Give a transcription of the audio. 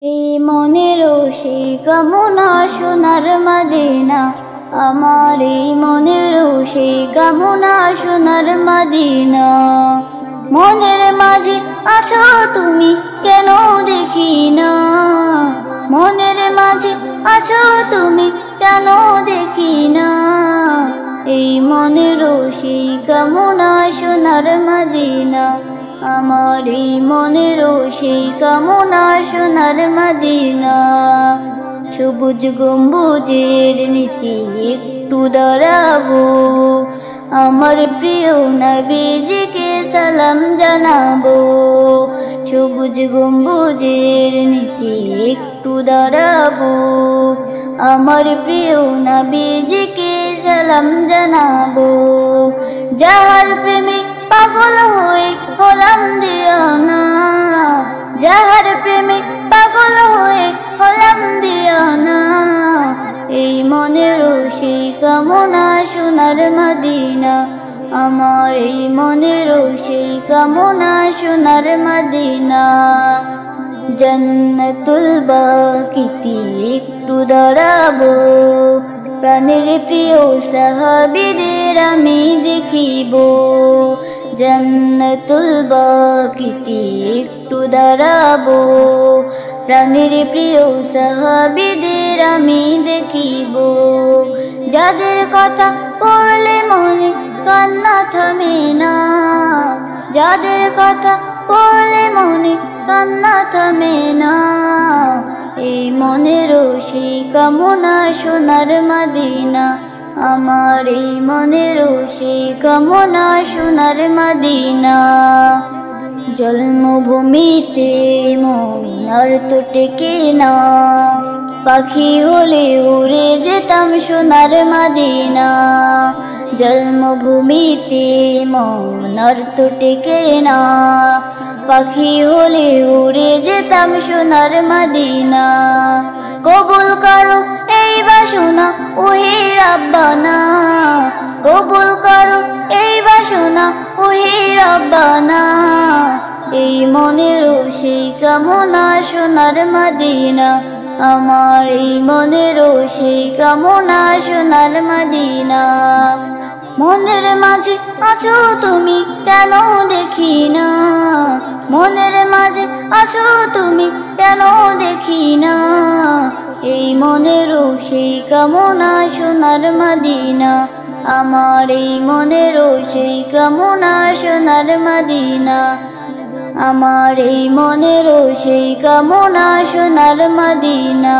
এই মনেরও সেই কামনা সোনার মদিনা, আমার এই মনেরও সেই কামনা সোনার মদিনা। মনের মাঝে আছো তুমি কেন দেখি না, মনের মাঝে আছো তুমি কেন দেখি না। এই মনেরও সেই কামনা সোনার মদিনা, আমার এই মনেরও সেই কামনা সোনার মদিনা। সবুজ গম্বুজের নিচে একটু দাঁড়াবো, আমার প্রিয় নবীজিকে সালাম জানাবো। সবুজ গম্বুজের নিচে একটু দাঁড়াবো, আমার প্রিয় নবীজিকে সালাম জানাবো। যাহার প্রেমে পাগল হয়ে হলাম দিওয়ানা, যাহার প্রেমে পাগল হয়ে হলাম দিওয়ানা। এই মনেরও সেই কামনা সোনার মদিনা, আমার এই মনেরও সেই কামনা সোনার মদিনা। জান্নাতুল বাকিতে একটু দাঁড়াবো, প্রাণের প্রিয় সাহাবীদের আমি দেখিব। জান্নাতুল বাকিতে একটু দাঁড়াবো, প্রাণের প্রিয় সাহাবীদের আমি দেখিব। যাদের কথা পড়লে মনে কান্না থামে না, যাদের কথা পড়লে মনে কান্না থামে না। এই মনেরও সেই কামনা সোনার মদিনা, আমার এই মনেরও সেই কামনা সোনার মদিনা। জন্মভূমিতে মমিনার তো টেকে না, পাখি হলে উড়ে যেতাম সোনার মদিনা। জন্মভূমিতে মমিনার তো টেকে না, পাখি হলে উড়ে যেতাম সোনার মদিনা। কবুল করো এই বাসনা ওহে রাব্বানা, কবুল করো এই বাসনা ওহে রাব্বানা। এই মনেরও সেই কামনা সোনার মদিনা, আমার এই মনেরও সেই কামনা সোনার মদিনা। মনের মাঝে আছো তুমি কেন দেখি না, মনের মাঝে আছো তুমি কেন দেখি না। এই মনেরও সেই কামনা সোনার মদিনা, আমার এই মনেরও সেই কামনা সোনার মদিনা। আমার এই মনেরও সেই কামনা সোনার মদিনা।